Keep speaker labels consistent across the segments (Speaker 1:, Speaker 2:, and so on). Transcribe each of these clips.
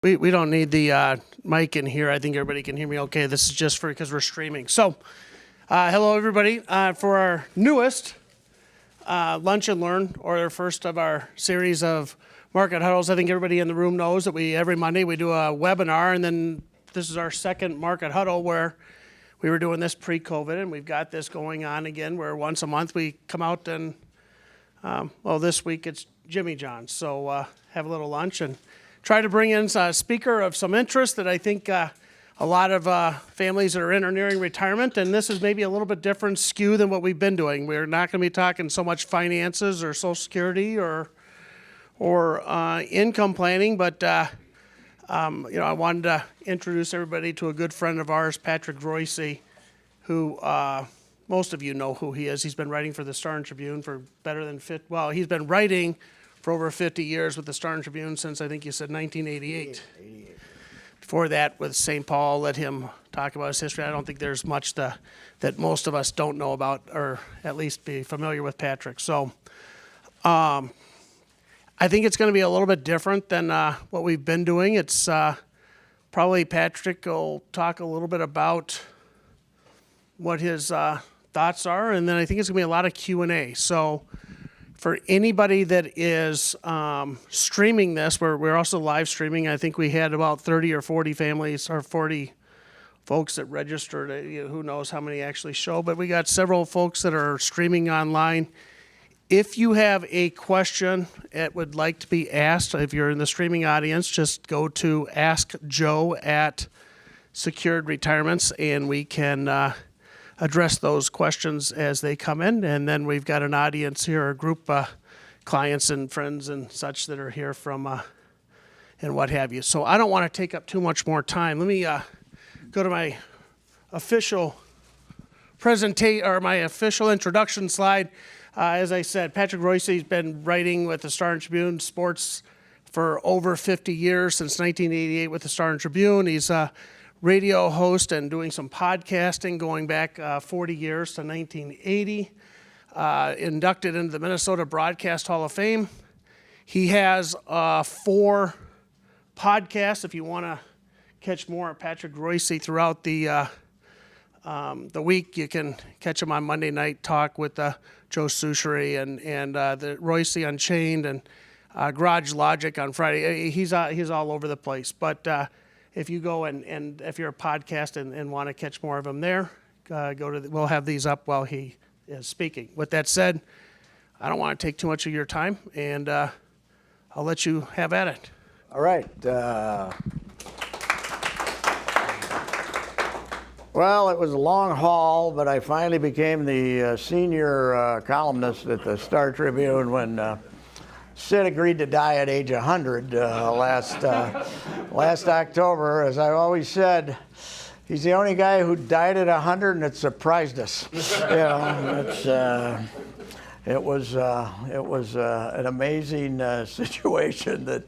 Speaker 1: We don't need the mic in here. I think everybody can hear me okay. This is just because we're streaming. So, hello everybody. For our newest Lunch and Learn, or the first of our series of market huddles, I think everybody in the room knows that every Monday we do a webinar, and then this is our second market huddle where we were doing this pre-COVID, and we've got this going on again where once a month we come out and, this week it's Jimmy John's. So have a little lunch and try to bring in a speaker of some interest that I think a lot of families that are in or nearing retirement, and this is maybe a little bit different skew than what we've been doing. We're not going to be talking so much finances or Social Security or income planning, but I wanted to introduce everybody to a good friend of ours, Patrick Reusse, who most of you know who he is. He's been writing for the Star Tribune for better than he's been writing for over 50 years with the Star Tribune since, I think you said 1988. Before that, with St. Paul, let him talk about his history. I don't think there's much that most of us don't know about, or at least be familiar with Patrick. So I think it's going to be a little bit different than what we've been doing. It's probably Patrick will talk a little bit about what his thoughts are, and then I think it's going to be a lot of Q&A. So for anybody that is streaming this, we're also live streaming. I think we had about 30 or 40 families or 40 folks that registered. Who knows how many actually show, but we got several folks that are streaming online. If you have a question that would like to be asked, if you're in the streaming audience, just go to Ask Joe at Secured Retirements, and we can address those questions as they come in. And then we've got an audience here, a group of clients and friends and such that are here from and what have you. So I don't want to take up too much more time. Let me go to my official presentation, or my official introduction slide. As I said, Patrick Reusse has been writing with the Star Tribune sports for over 50 years, since 1988 with the Star Tribune. He's a radio host and doing some podcasting going back 40 years to 1980. Inducted into the Minnesota Broadcast Hall of Fame. He has 4 podcasts. If you want to catch more of Patrick Reusse throughout the week, you can catch him on Monday Night Talk with Joe Soucheray and the Reusse Unchained and Garage Logic on Friday. He's all over the place. But if you go and if you're a podcast and want to catch more of him there, we'll have these up while he is speaking. With that said, I don't want to take too much of your time, and I'll let you have at it.
Speaker 2: All right. Well, it was a long haul, but I finally became the senior columnist at the Star Tribune when Sid agreed to die at age 100 last October. As I always said, he's the only guy who died at 100, and it surprised us. It was an amazing situation that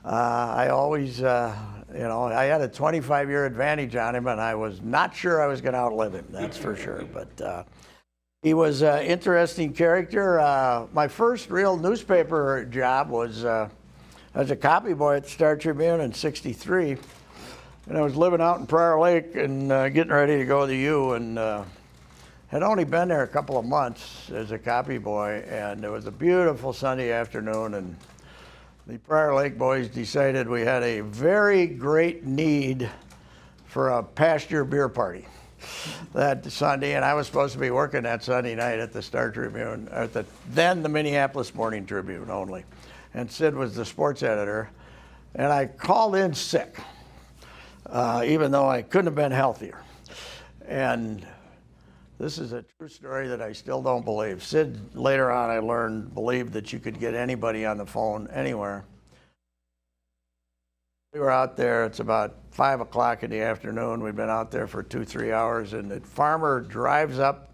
Speaker 2: I always. I had a 25-year advantage on him, and I was not sure I was going to outlive him, that's for sure. But he was an interesting character. My first real newspaper job was as a copy boy at the Star Tribune in '63. And I was living out in Prior Lake and getting ready to go to the U, and had only been there a couple of months as a copy boy. And it was a beautiful Sunday afternoon, and the Prior Lake boys decided we had a very great need for a pasture beer party that Sunday, and I was supposed to be working that Sunday night at the Star Tribune, then the Minneapolis Morning Tribune only. And Sid was the sports editor, and I called in sick, even though I couldn't have been healthier. And this is a true story that I still don't believe. Sid, later on, I learned, believed that you could get anybody on the phone anywhere. We were out there, it's about 5 o'clock in the afternoon. We'd been out there for 2-3 hours, and the farmer drives up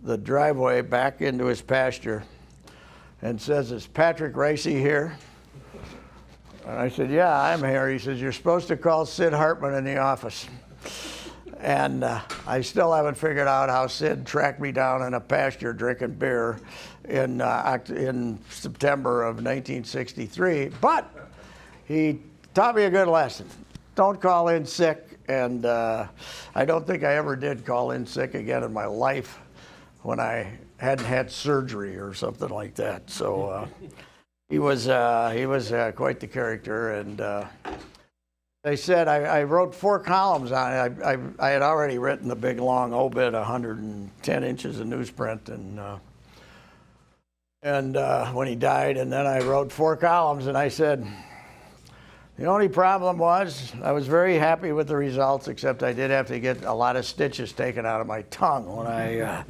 Speaker 2: the driveway back into his pasture and says, "Is Patrick Reusse here?" And I said, "Yeah, I'm here." He says, "You're supposed to call Sid Hartman in the office." And I still haven't figured out how Sid tracked me down in a pasture drinking beer in September of 1963. But he taught me a good lesson. Don't call in sick, and I don't think I ever did call in sick again in my life when I hadn't had surgery or something like that. So he was quite the character, and they said I wrote 4 columns on it. I had already written the big long obit, 110 inches of newsprint, and when he died, and then I wrote 4 columns, and I said, the only problem was I was very happy with the results, except I did have to get a lot of stitches taken out of my tongue when I,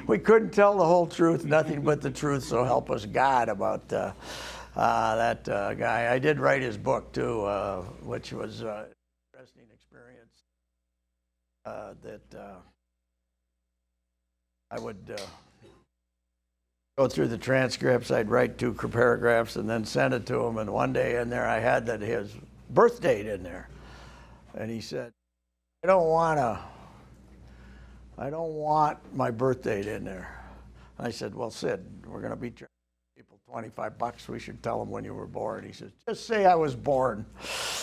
Speaker 2: we couldn't tell the whole truth, nothing but the truth, so help us God, about that guy. I did write his book too, which was an interesting experience that I would go through the transcripts. I'd write 2 paragraphs and then send it to him. And one day in there, I had his birth date in there, and he said, "I don't want my birth date in there." And I said, "Well, Sid, we're going to be charging people $25. We should tell them when you were born." He says, "Just say I was born."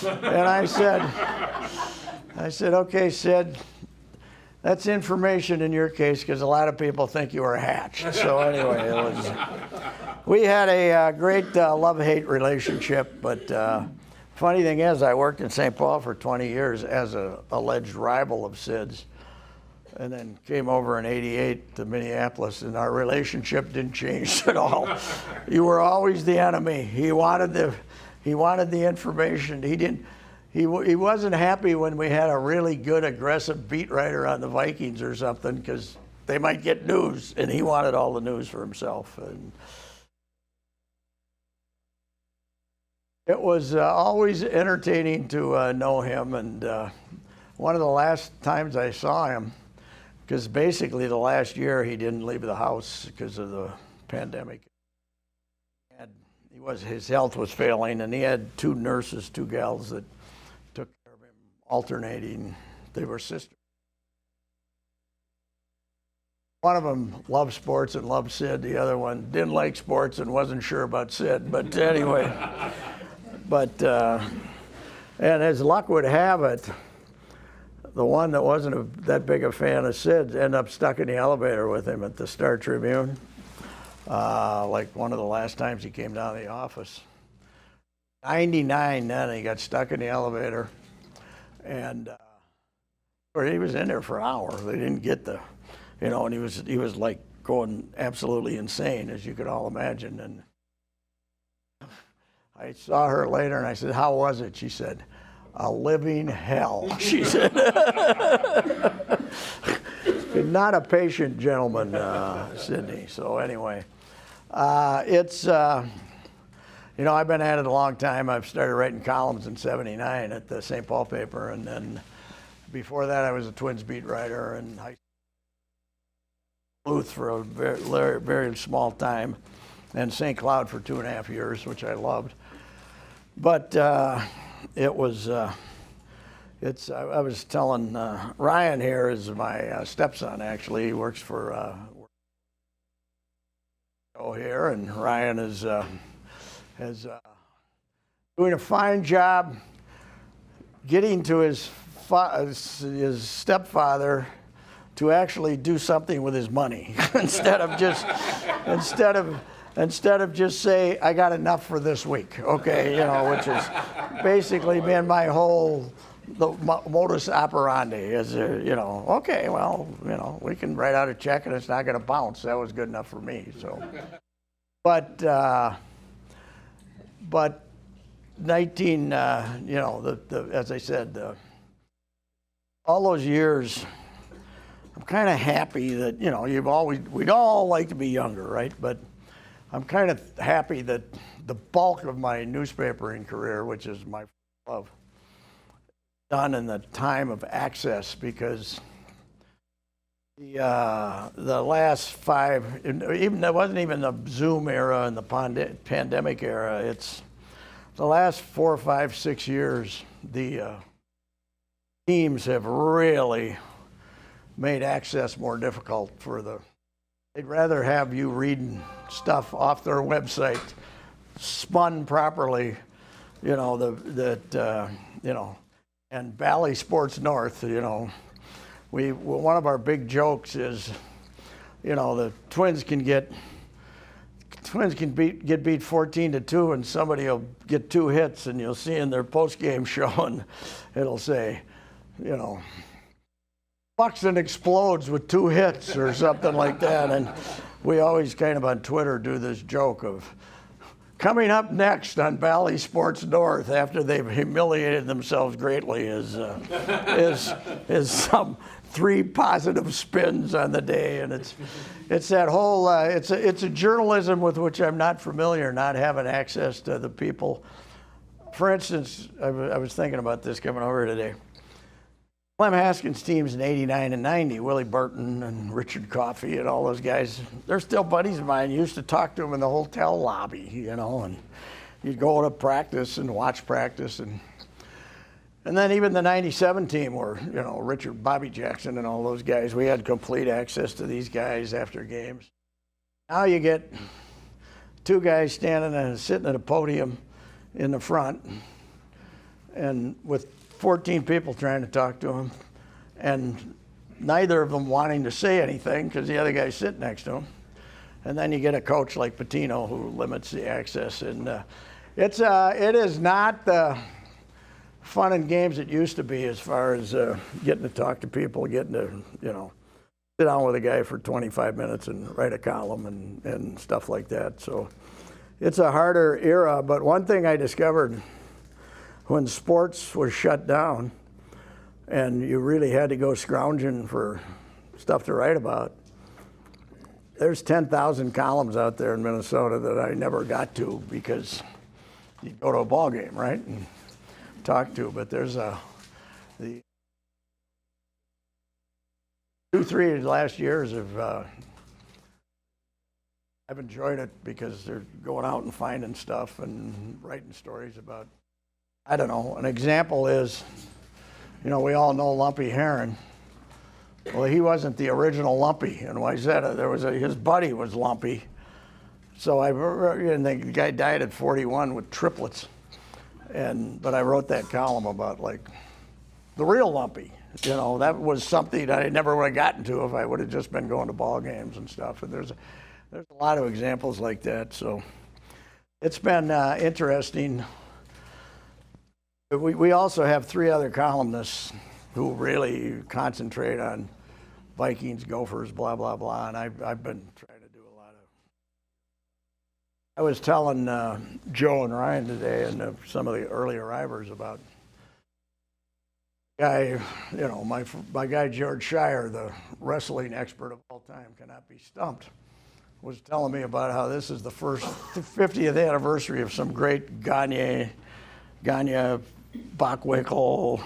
Speaker 2: And I said, "Okay, Sid. That's information in your case, because a lot of people think you were hatched." So anyway, we had a great love-hate relationship. But funny thing is, I worked in St. Paul for 20 years as an alleged rival of Sid's, and then came over in '88 to Minneapolis, and our relationship didn't change at all. You were always the enemy. He wanted the information. He wasn't happy when we had a really good, aggressive beat writer on the Vikings or something, because they might get news, and he wanted all the news for himself. And it was always entertaining to know him. And one of the last times I saw him, because basically the last year he didn't leave the house because of the pandemic. His health was failing, and he had 2 nurses, 2 gals that took care of him, alternating. They were sisters. One of them loved sports and loved Sid. The other one didn't like sports and wasn't sure about Sid. But anyway, and as luck would have it, the one that wasn't that big a fan of Sid ended up stuck in the elevator with him at the Star Tribune, like one of the last times he came down to the office. 99 then, he got stuck in the elevator, and he was in there for hours. They didn't get and he was like going absolutely insane, as you could all imagine. And I saw her later, and I said, "How was it?" She said, "A living hell," she said. Not a patient gentleman, Sidney. So anyway, it's, I've been at it a long time. I've started writing columns in '79 at the St. Paul paper, and then before that I was a Twins beat writer in high school, for a very, very small time, and St. Cloud for 2.5 years, which I loved. But it was, I was telling Ryan here is my stepson, actually. He works for here, and Ryan is doing a fine job getting to his stepfather to actually do something with his money instead of just say, "I got enough for this week," okay, which has basically been my whole modus operandi. Is okay, well, we can write out a check and it's not going to bounce. That was good enough for me. So, but 19, as I said, all those years, I'm kind of happy that we'd all like to be younger, right? But I'm kind of happy that the bulk of my newspapering career, which is my love, done in the time of access, because the last 5, even that wasn't even the Zoom era and the pandemic era. It's the last 4, 5, 6 years. The teams have really made access more difficult they'd rather have you reading stuff off their website spun properly you know, and Valley Sports North, you know, one of our big jokes is, you know, the Twins can get beat 14-2, and somebody will get 2 hits, and you'll see in their post-game show, and it'll say, you know, Buxton explodes with 2 hits or something like that. And we always kind of on Twitter do this joke of, coming up next on Valley Sports North, after they've humiliated themselves greatly, is some 3 positive spins on the day, and it's that whole it's a journalism with which I'm not familiar, not having access to the people. For instance, I was thinking about this coming over today. Clem Haskins' teams in '89 and '90, Willie Burton and Richard Coffey and all those guys, they're still buddies of mine. You used to talk to them in the hotel lobby, you know, and you'd go to practice and watch practice. And then even the '97 team where, you know, Richard, Bobby Jackson and all those guys, we had complete access to these guys after games. Now you get 2 guys standing and sitting at a podium in the front and with 14 people trying to talk to him, and neither of them wanting to say anything because the other guy's sitting next to him. And then you get a coach like Patino who limits the access, and it is not the fun and games it used to be as far as getting to talk to people, getting to, you know, sit down with a guy for 25 minutes and write a column and stuff like that. So it's a harder era. But one thing I discovered when sports was shut down and you really had to go scrounging for stuff to write about, there's 10,000 columns out there in Minnesota that I never got to because you'd go to a ball game, right, and talk to. But there's the 2-3 last years of I've enjoyed it because they're going out and finding stuff and writing stories about, I don't know, an example is, you know, we all know Lumpy Heron. Well, he wasn't the original Lumpy in Wayzata. His buddy was Lumpy. So and the guy died at 41 with triplets. But I wrote that column about, like, the real Lumpy. You know, that was something that I never would have gotten to if I would have just been going to ball games and stuff. And there's a lot of examples like that. So it's been interesting. We also have 3 other columnists who really concentrate on Vikings, Gophers, blah, blah, blah. And I've been trying to do a lot of. I was telling Joe and Ryan today and some of the early arrivers about guy, you know, my guy George Shire, the wrestling expert of all time, cannot be stumped, was telling me about how this is the first 50th anniversary of some great Gagne, Bockwinkel,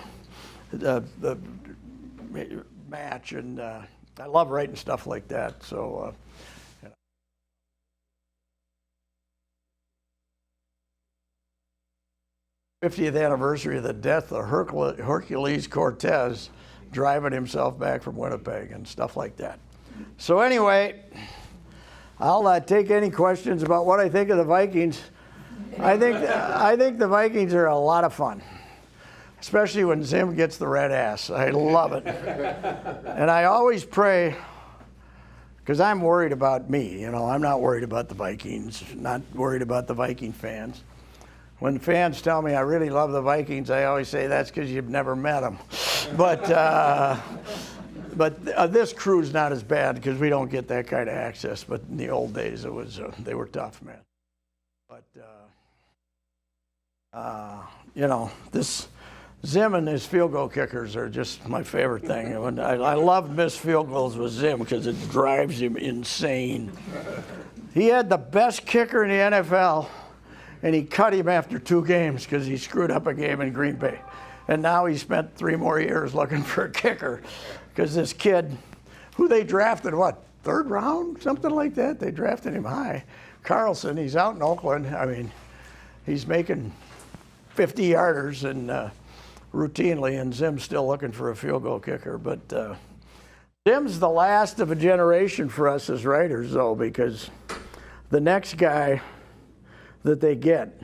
Speaker 2: the match, and I love writing stuff like that. So, you know. 50th anniversary of the death of Hercules Cortez driving himself back from Winnipeg and stuff like that. So anyway, I'll take any questions about what I think of the Vikings. I think the Vikings are a lot of fun, especially when Zim gets the red ass. I love it. And I always pray, because I'm worried about me. You know, I'm not worried about the Vikings, not worried about the Viking fans. When fans tell me I really love the Vikings, I always say that's because you've never met them. But this crew's not as bad because we don't get that kind of access. But in the old days, they were tough, man. But you know, this Zim and his field goal kickers are just my favorite thing. I love missed field goals with Zim because it drives him insane. He had the best kicker in the NFL, and he cut him after 2 games because he screwed up a game in Green Bay. And now he spent 3 more years looking for a kicker because this kid, who they drafted, what, 3rd round, something like that? They drafted him high. Carlson, he's out in Oakland. I mean, he's making 50-yarders and routinely, and Zim's still looking for a field goal kicker. But Zim's the last of a generation for us as writers, though, because the next guy that they get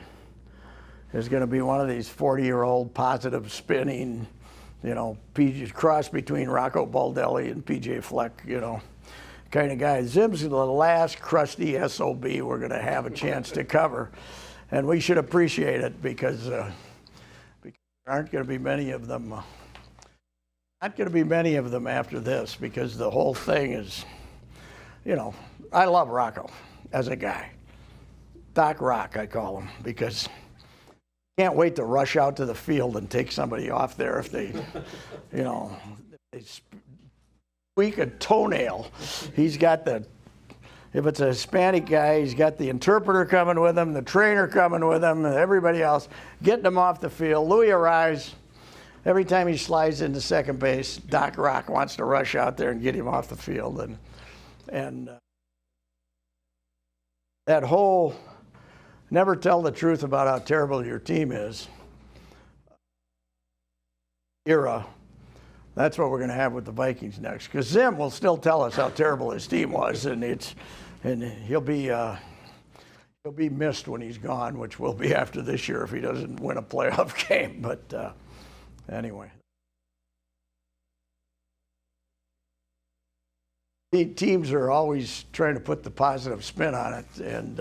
Speaker 2: is going to be one of these 40-year-old positive spinning, you know, cross between Rocco Baldelli and PJ Fleck, you know, kind of guy. Zim's the last crusty SOB we're going to have a chance to cover, and we should appreciate it because there aren't going to be many of them. Not going to be many of them after this because the whole thing is, you know, I love Rocco as a guy. Doc Rock, I call him, because can't wait to rush out to the field and take somebody off there if they, you know, they squeak a toenail. He's got the, if it's a Hispanic guy, he's got the interpreter coming with him, the trainer coming with him, and everybody else, getting them off the field. Louis Arise, every time he slides into second base, Doc Rock wants to rush out there and get him off the field. And that whole never tell the truth about how terrible your team is era, that's what we're going to have with the Vikings next. Because Zim will still tell us how terrible his team was, and he'll be missed when he's gone, which will be after this year if he doesn't win a playoff game. But anyway, teams are always trying to put the positive spin on it, and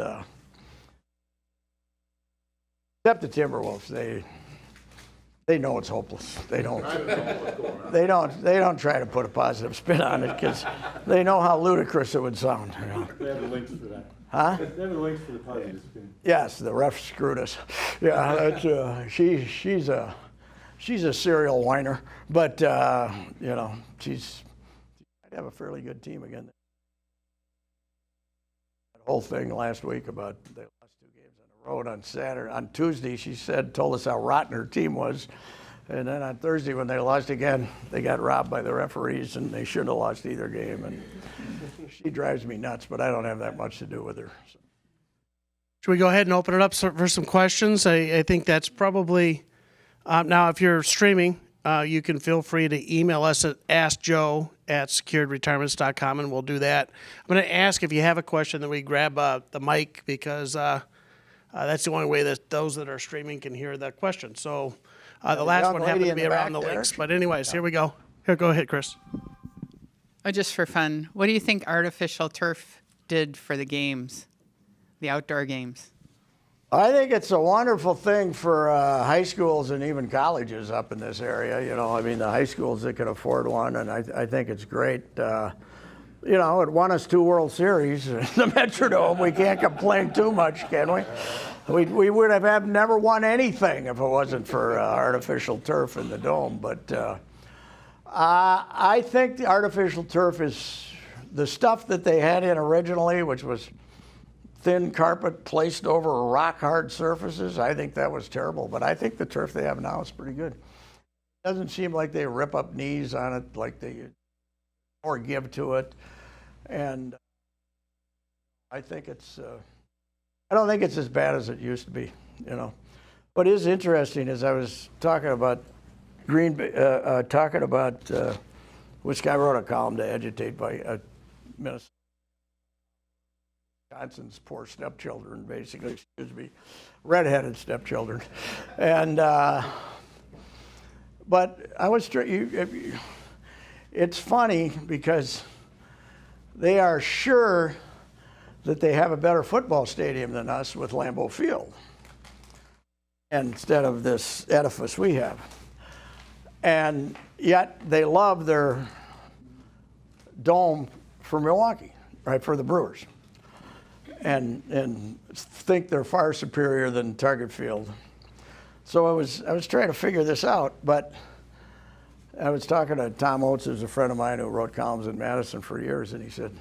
Speaker 2: except the Timberwolves, they know it's hopeless. They don't try to put a positive spin on it because they know how ludicrous it would sound. You know?
Speaker 3: They have the links for that.
Speaker 2: Huh?
Speaker 3: They have the links for the positive spin.
Speaker 2: Yes, the ref screwed us. Yeah, that's, she's a serial whiner, but you know, she's might have a fairly good team again. That whole thing last week about they lost 2 games on the road on Tuesday, she told us how rotten her team was. And then on Thursday, when they lost again, they got robbed by the referees, and they shouldn't have lost either game. And she drives me nuts, but I don't have that much to do with her. So.
Speaker 1: Should we go ahead and open it up for some questions? I think that's probably now. If you're streaming, you can feel free to email us at askjoe@securedretirements.com, and we'll do that. I'm going to ask if you have a question that we grab the mic because that's the only way that those that are streaming can hear that question. So the last one happened to be around the links. But anyways, Here we go. Here, go ahead, Chris.
Speaker 4: Just for fun, what do you think artificial turf did for the games, the outdoor games?
Speaker 2: I think it's a wonderful thing for high schools and even colleges up in this area. You know, I mean, the high schools that can afford one, and I think it's great. You know, it won us 2 World Series in the Metrodome. We can't complain too much, can we? We would have never won anything if it wasn't for artificial turf in the dome. But I think the artificial turf is the stuff that they had in originally, which was thin carpet placed over rock-hard surfaces. I think that was terrible. But I think the turf they have now is pretty good. It doesn't seem like they rip up knees on it like they or give to it. And I think it's I don't think it's as bad as it used to be, you know. What is interesting is I was talking about which guy wrote a column to agitate by Wisconsin's poor stepchildren, basically, redheaded stepchildren. And but I was it's funny because they are sure that they have a better football stadium than us with Lambeau Field instead of this edifice we have. And yet they love their dome for Milwaukee, right, for the Brewers, and think they're far superior than Target Field. So I was trying to figure this out, but I was talking to Tom Oates, who's a friend of mine who wrote columns in Madison for years, and he said,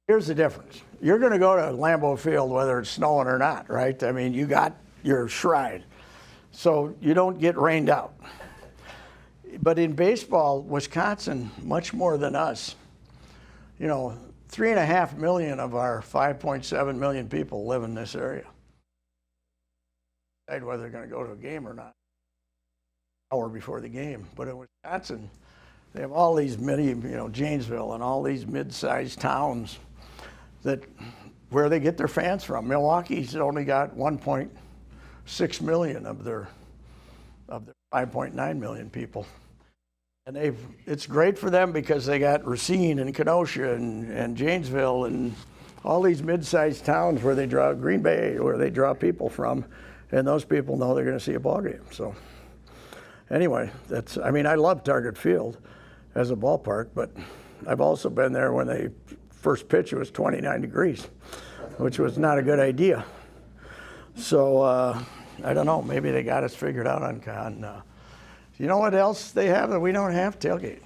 Speaker 2: here's the difference. You're going to go to Lambeau Field whether it's snowing or not, right? I mean, you got your shrine, so you don't get rained out. But in baseball, Wisconsin, much more than us, you know, 3.5 million of our 5.7 million people live in this area. Decide whether they're going to go to a game or not. Hour before the game. But in Wisconsin, they have all these Janesville and all these mid-sized towns where they get their fans from. Milwaukee's only got 1.2 6 million of their 5.9 million people. And it's great for them because they got Racine and Kenosha and Janesville and all these mid-sized towns where they draw, Green Bay, where they draw people from, and those people know they're going to see a ball game. So anyway, I love Target Field as a ballpark, but I've also been there when they first pitch, it was 29 degrees, which was not a good idea. So I don't know, maybe they got us figured out on you know what else they have that we don't have? Tailgate.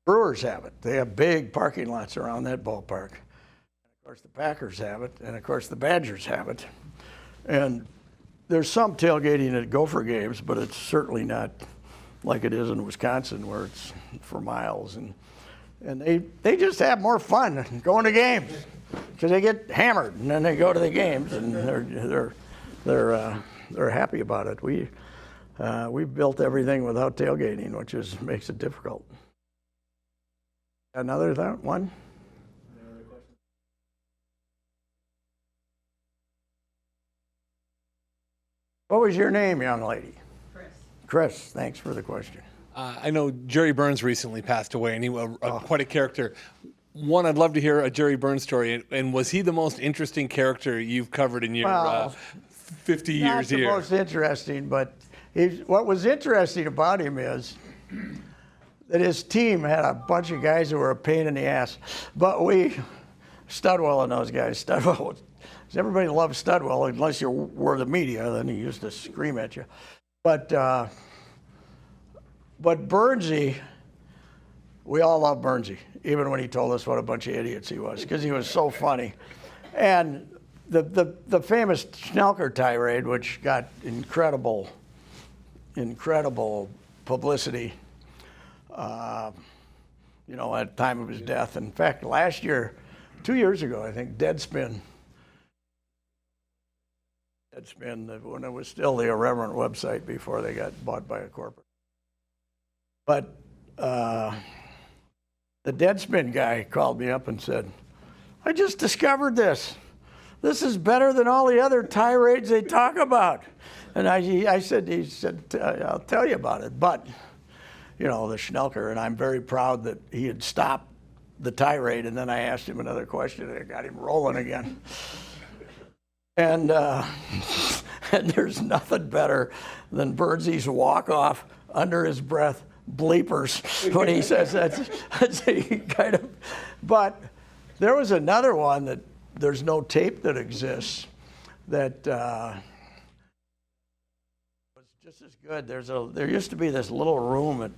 Speaker 2: Brewers have it. They have big parking lots around that ballpark. Of course, the Packers have it, and of course, the Badgers have it. And there's some tailgating at Gopher games, but it's certainly not like it is in Wisconsin, where it's for miles. And they just have more fun going to games because they get hammered, and then they go to the games, and they're happy about it. We've built everything without tailgating, which makes it difficult. Another one?
Speaker 3: Any other questions?
Speaker 2: What was your name, young lady?
Speaker 4: Chris.
Speaker 2: Chris, thanks for the question.
Speaker 5: I know Jerry Burns recently passed away, and he was quite a character. One, I'd love to hear a Jerry Burns story. And was he the most interesting character you've covered in your 50 years
Speaker 2: Not the
Speaker 5: here?
Speaker 2: most interesting, but what was interesting about him is that his team had a bunch of guys who were a pain in the ass. But Studwell and those guys, everybody loved Studwell, unless you were the media, then he used to scream at you. But Burnsy, we all loved Burnsy, even when he told us what a bunch of idiots he was, because he was so funny. And the famous Schnelker tirade, which got incredible publicity, at the time of his death. In fact, 2 years ago, I think, Deadspin, when it was still the Irreverent website before they got bought by a corporate. But the Deadspin guy called me up and said, I just discovered this. This is better than all the other tirades they talk about. And he said, I'll tell you about it. But, the Schnelker, and I'm very proud that he had stopped the tirade, and then I asked him another question, and it got him rolling again. And there's nothing better than Birdsy's walk-off under his breath bleepers when he says that's kind of. But there was another one that there's no tape that exists that was just as good. There used to be this little room at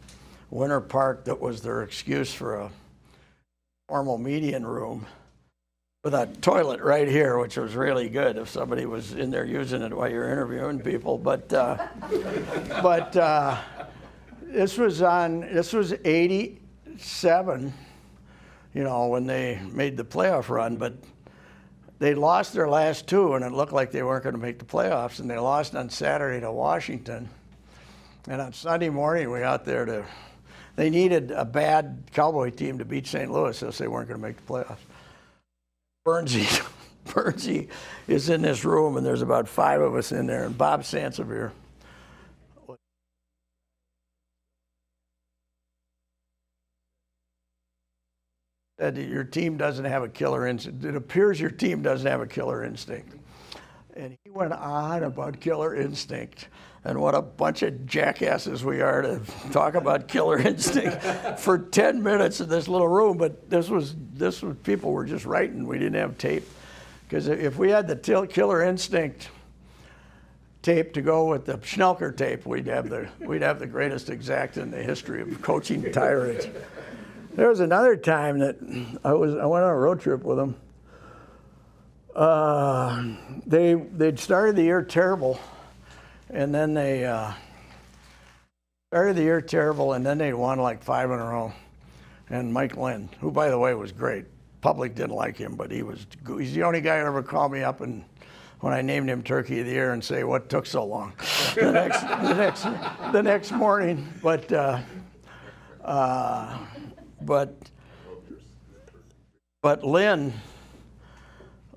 Speaker 2: Winter Park that was their excuse for a formal median room with a toilet right here, which was really good if somebody was in there using it while you're interviewing people. But this was 87, when they made the playoff run, but they lost their last two, and it looked like they weren't going to make the playoffs, and they lost on Saturday to Washington. And on Sunday morning, we out there they needed a bad Cowboy team to beat St. Louis, else they weren't going to make the playoffs. Burnsy is in this room, and there's about 5 of us in there, and Bob Sansevier said that your team doesn't have a killer instinct. It appears your team doesn't have a killer instinct. And he went on about killer instinct and what a bunch of jackasses we are to talk about killer instinct for 10 minutes in this little room. But this was people were just writing. We didn't have tape. Because if we had the killer instinct tape to go with the Schnelker tape, we'd have the greatest exact in the history of coaching tirades. There was another time that I went on a road trip with them. They'd started the year terrible, and then they won like 5 in a row. And Mike Lynn, who by the way was great, public didn't like him, but he's the only guy who ever called me up and when I named him Turkey of the Year and say what took so long the next morning. But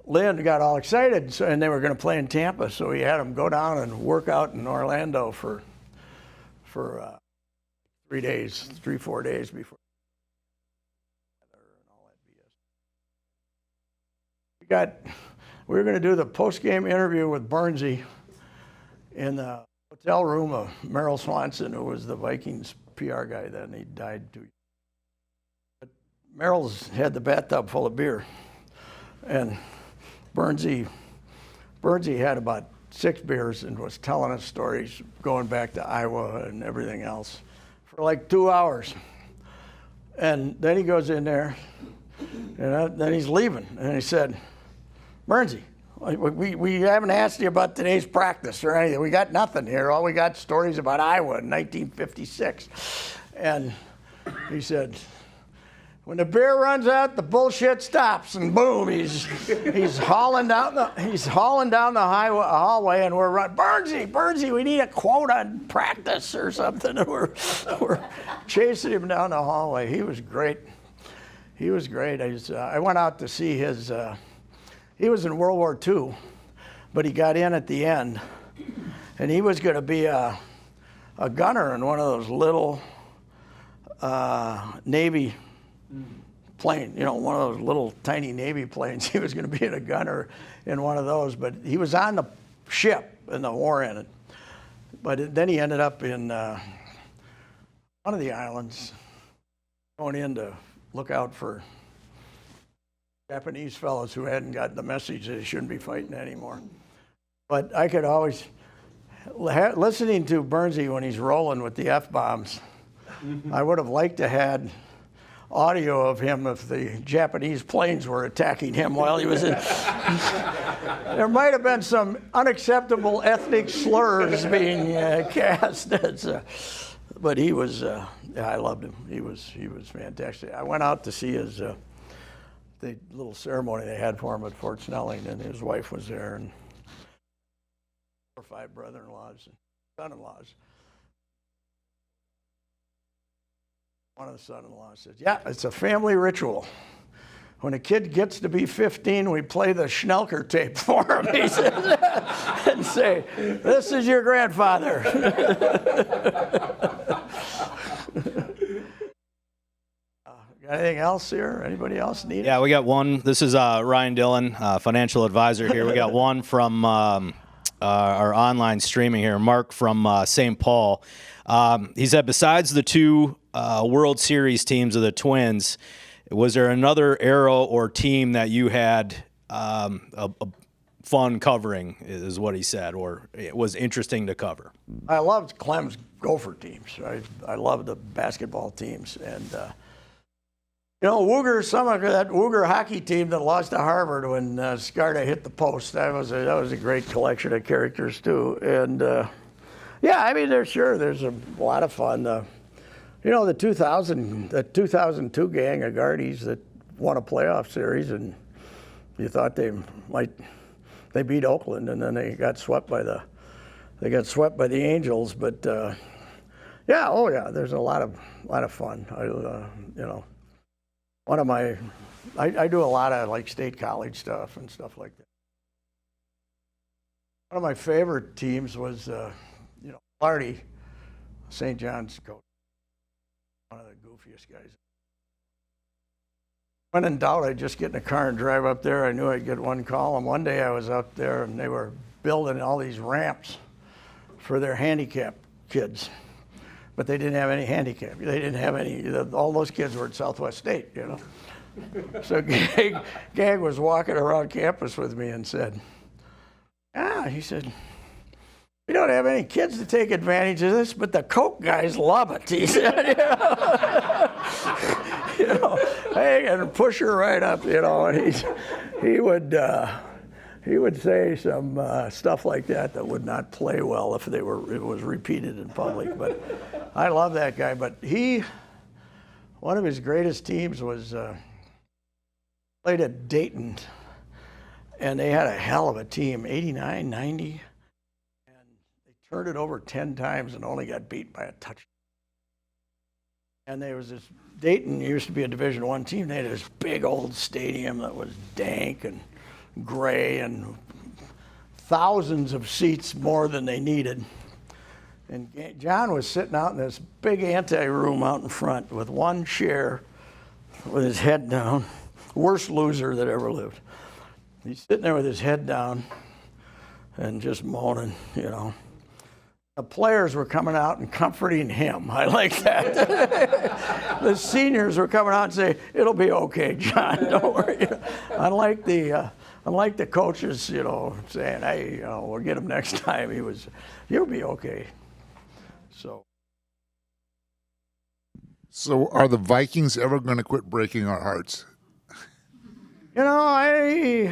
Speaker 2: Lynn got all excited, and they were going to play in Tampa, so he had them go down and work out in Orlando for 3 days, 4 days before. We were going to do the post-game interview with Burnsy in the hotel room of Merrill Swanson, who was the Vikings PR guy then. He died 2 years. But Merrill's had the bathtub full of beer, and Burnsy had about 6 beers and was telling us stories going back to Iowa and everything else for like 2 hours. And then he goes in there, and then he's leaving, and he said, "Burnsy, we haven't asked you about today's practice or anything. We got nothing here. All we got stories about Iowa in 1956. And he said, "When the beer runs out, the bullshit stops." And boom, he's hauling down the hallway, and we're running, "Burnsy, we need a quote on practice or something." And we're chasing him down the hallway. He was great. I went out to see his. He was in World War II, but he got in at the end, and he was going to be a gunner in one of those little Navy plane, one of those little tiny Navy planes. He was going to be a gunner in one of those, but he was on the ship in the war ended. But then he ended up in one of the islands, going in to look out for Japanese fellows who hadn't gotten the message that they shouldn't be fighting anymore. But I could always, listening to Burnsy when he's rolling with the F-bombs, I would have liked to had audio of him if the Japanese planes were attacking him while he was in. There might have been some unacceptable ethnic slurs being cast. But he was, I loved him. He was fantastic. I went out to see his, the little ceremony they had for him at Fort Snelling, and his wife was there, and 4 or 5 brother-in-laws and son-in-laws. One of the son-in-laws says, "Yeah, it's a family ritual. When a kid gets to be 15, we play the Schnelker tape for him," he said, and say, "This is your grandfather." Got anything else here? Anybody else need it?
Speaker 3: Yeah, we got one. This is Ryan Dillon, financial advisor here. We got one from our online streaming here, Mark from St. Paul. He said, besides the 2 World Series teams of the Twins, was there another era or team that you had a fun covering, is what he said, or it was interesting to cover?
Speaker 2: I loved Clem's Gopher teams. I loved the basketball teams. And, Wooger, some of that Wooger hockey team that lost to Harvard when Skarda hit the post, that was a great collection of characters, too. And, there's a lot of fun. The 2002 gang of Guardies that won a playoff series, and you thought they beat Oakland, and then they got swept by the Angels. But there's a lot of fun. I do a lot of like state college stuff and stuff like that. One of my favorite teams was Lardy, St. John's coach. One of the goofiest guys. When in doubt, I'd just get in a car and drive up there. I knew I'd get one call. And one day I was up there, and they were building all these ramps for their handicapped kids. But they didn't have any handicap. They didn't have any. All those kids were at Southwest State, So Gag was walking around campus with me and said, he said, "We don't have any kids to take advantage of this, but the Coke guys love it," he said. Hey, and push her right up, and he would say some stuff like that would not play well if it was repeated in public. But I love that guy. But one of his greatest teams was played at Dayton, and they had a hell of a team, 89, 90. Turned it over 10 times and only got beat by a touchdown. And there was this, Dayton used to be a Division I team. They had this big old stadium that was dank and gray and thousands of seats more than they needed. And John was sitting out in this big ante-room out in front with one chair with his head down. Worst loser that ever lived. He's sitting there with his head down and just moaning, you know. The players were coming out and comforting him. I like that. The seniors were coming out and saying, "It'll be okay, John, don't worry." Unlike the coaches, you know, saying, "Hey, you know, we'll get him next time." He'll be okay.
Speaker 6: So are the Vikings ever going to quit breaking our hearts?
Speaker 2: You know,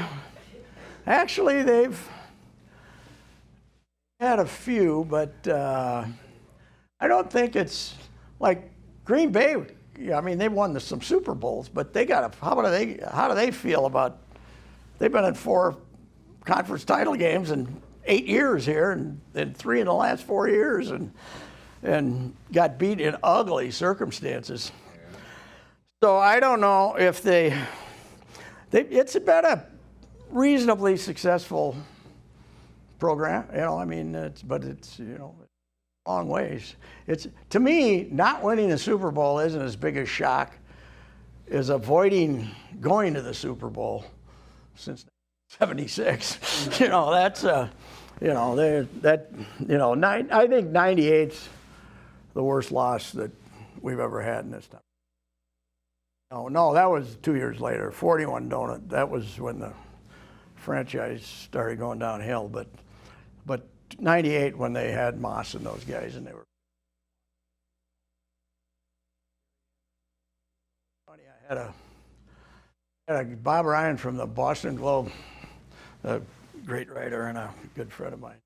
Speaker 2: actually they've had a few, but I don't think it's like Green Bay. I mean, they won some Super Bowls, but how do they feel about? They've been in 4 conference title games in 8 years here, and 3 in the last 4 years, and got beat in ugly circumstances. So I don't know if it's been a reasonably successful program, you know. I mean, it's you know, long ways. It's, to me, not winning the Super Bowl isn't as big a shock as avoiding going to the Super Bowl since '76. You know, that's you know, I think '98's the worst loss that we've ever had in this time. No, that was 2 years later. 41 Donut. That was when the franchise started going downhill. But '98 when they had Moss and those guys, and they were funny. I had a Bob Ryan from the Boston Globe, a great writer and a good friend of mine.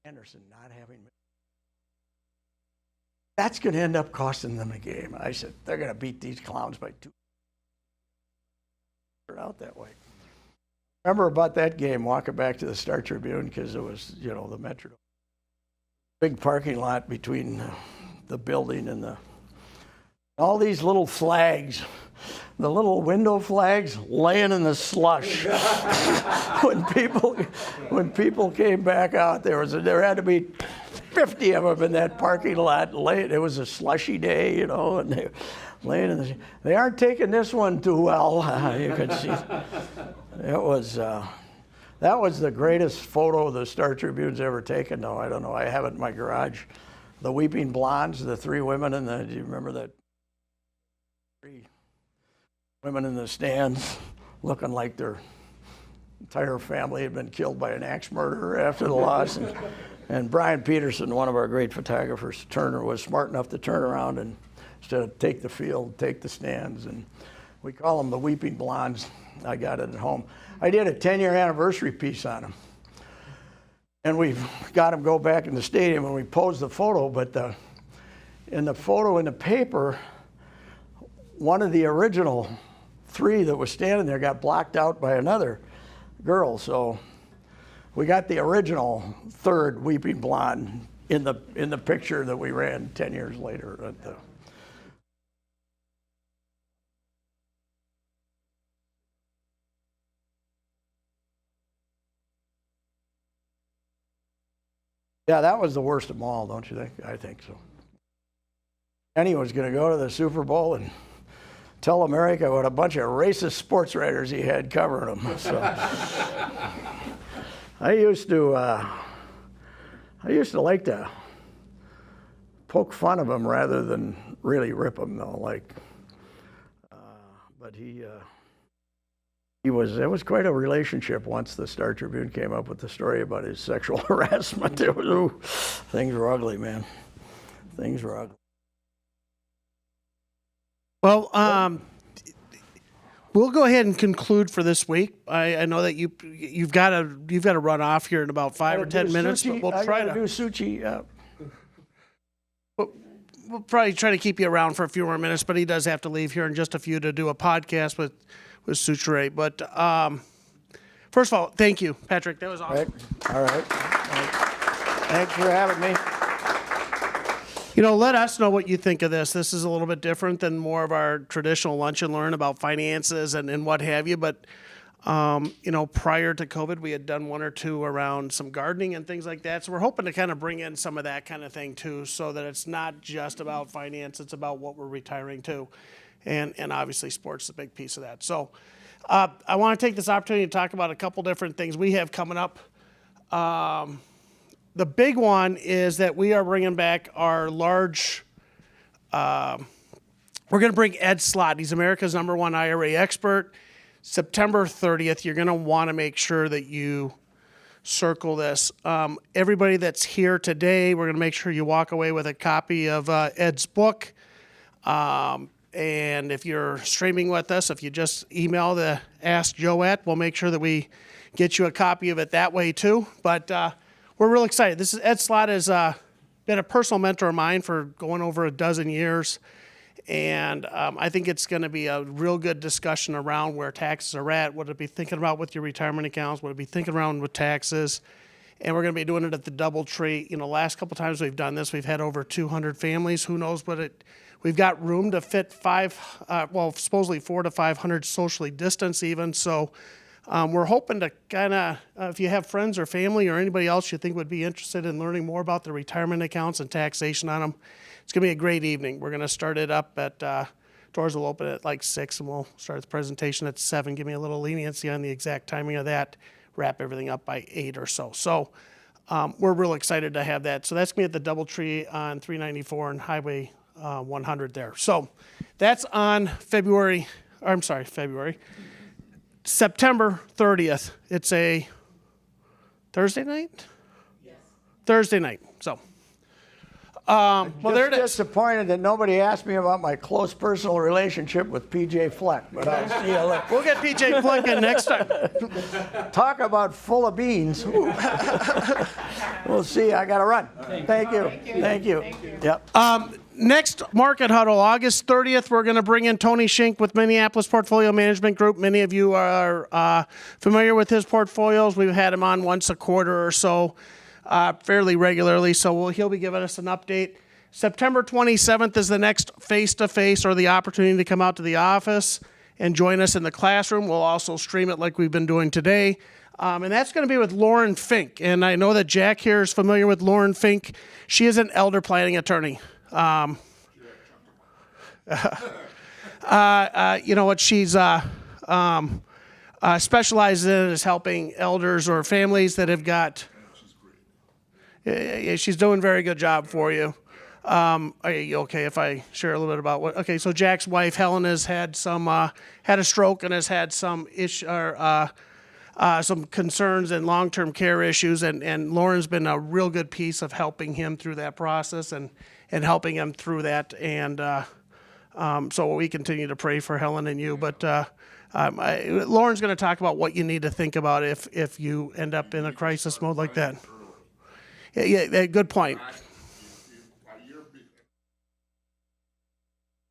Speaker 2: Anderson not having. That's going to end up costing them a game. I said, they're going to beat these clowns by 2. Turned out that way. Remember about that game, walking back to the Star Tribune, because it was, you know, the Metro. Big parking lot between the building and all these little flags, the little window flags laying in the slush. When people came back out, there had to be 50 of them in that parking lot. It was a slushy day, you know, and they laying in they aren't taking this one too well. You could see. It was that was the greatest photo the Star Tribune's ever taken. Though I don't know, I have it in my garage. The Weeping Blondes, the 3 women do you remember that? 3 women in the stands, looking like their entire family had been killed by an axe murderer after the loss. And Brian Peterson, one of our great photographers, Turner, was smart enough to turn around and instead of take the field, take the stands. And we call them the Weeping Blondes. I got it at home. I did a 10-year anniversary piece on them. And we got them go back in the stadium and we posed the photo, but in the photo in the paper, one of the original 3 that was standing there got blocked out by another girl. So we got the original 3rd Weeping Blonde in the picture that we ran 10 years later. Yeah, that was the worst of them all, don't you think? I think so. And he was going to go to the Super Bowl and tell America what a bunch of racist sports writers he had covering them. So I used to like to poke fun of him rather than really rip him, though. But it was quite a relationship once the Star Tribune came up with the story about his sexual harassment. Things were ugly, man. Things were ugly.
Speaker 1: Well, we'll go ahead and conclude for this week. I know that you've got to run off here in about 5 or 10 minutes, but we'll try to
Speaker 2: do Suchi.
Speaker 1: We'll probably try to keep you around for a few more minutes, but he does have to leave here in just a few to do a podcast with Suchere. But first of all, thank you, Patrick. That was awesome.
Speaker 2: All right. Thanks for having me.
Speaker 1: Let us know what you think of this. This is a little bit different than more of our traditional lunch and learn about finances and what have you. But, prior to COVID, we had done one or two around some gardening and things like that. So we're hoping to kind of bring in some of that kind of thing too, so that it's not just about finance, it's about what we're retiring to. And obviously sports is a big piece of that. So I want to take this opportunity to talk about a couple different things we have coming up. The big one is that we are bringing back our large, we're going to bring Ed Slott. He's America's #1 IRA expert. September 30th, you're going to want to make sure that you circle this. Everybody that's here today, we're going to make sure you walk away with a copy of Ed's book. And if you're streaming with us, if you just email the Ask Joe at, we'll make sure that we get you a copy of it that way too. But we're real excited. This is Ed Slott has been a personal mentor of mine for going over a dozen years. And I think it's going to be a real good discussion around where taxes are at, what to be thinking about with your retirement accounts, what to be thinking around with taxes. And we're going to be doing it at the DoubleTree. Last couple times we've done this, we've had over 200 families. Who knows what we've got room to fit supposedly 400 to 500 socially distanced even. So we're hoping to kind of, if you have friends or family or anybody else you think would be interested in learning more about the retirement accounts and taxation on them, it's going to be a great evening. We're going to start it up at, doors will open at like 6 and we'll start the presentation at 7. Give me a little leniency on the exact timing of that. Wrap everything up by 8 or so. So we're real excited to have that. So that's going to be at the DoubleTree on 394 and Highway 100 there. So that's on September 30th. It's a Thursday night? Yes. Thursday night. So, there it is.
Speaker 2: Disappointed that nobody asked me about my close personal relationship with PJ Fleck, but I'll see you later.
Speaker 1: We'll get PJ Fleck in next time.
Speaker 2: Talk about full of beans. We'll see. I got to run. Thank you. Thank you. Yep.
Speaker 1: Next Market Huddle, August 30th, we're going to bring in Tony Shink with Minneapolis Portfolio Management Group. Many of you are familiar with his portfolios. We've had him on once a quarter or so, fairly regularly, so he'll be giving us an update. September 27th is the next face-to-face or the opportunity to come out to the office and join us in the classroom. We'll also stream it like we've been doing today. And that's going to be with Lauren Fink. And I know that Jack here is familiar with Lauren Fink. She is an elder planning attorney. You know what she's specializes in is helping elders or families that have got. She's doing a very good job for you. Are you okay if I share a little bit about what? Okay, so Jack's wife Helen has had had a stroke and has had some some concerns and long-term care issues, and Lauren's been a real good piece of helping him through that process and helping him through that. And so we continue to pray for Helen and you. But Lauren's going to talk about what you need to think about if you end up in a crisis mode like that. Yeah, good point.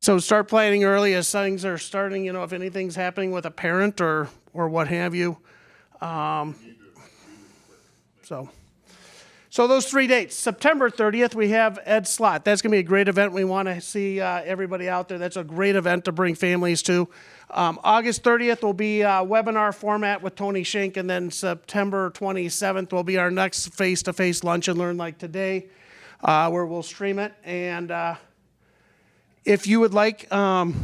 Speaker 1: So start planning early as things are starting, if anything's happening with a parent or what have you. So those 3 dates. September 30th, we have Ed Slott. That's going to be a great event. We want to see everybody out there. That's a great event to bring families to. August 30th will be a webinar format with Tony Shink, and then September 27th will be our next face-to-face lunch and learn like today, where we'll stream it. And if you would like to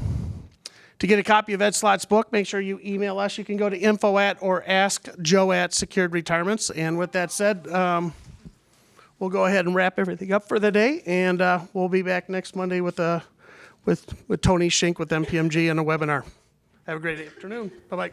Speaker 1: get a copy of Ed Slott's book, make sure you email us. You can go to info@ or askjoe@Secured Retirements. And with that said, we'll go ahead and wrap everything up for the day, and we'll be back next Monday with Tony Shink with MPMG and a webinar. Have a great afternoon. Bye-bye.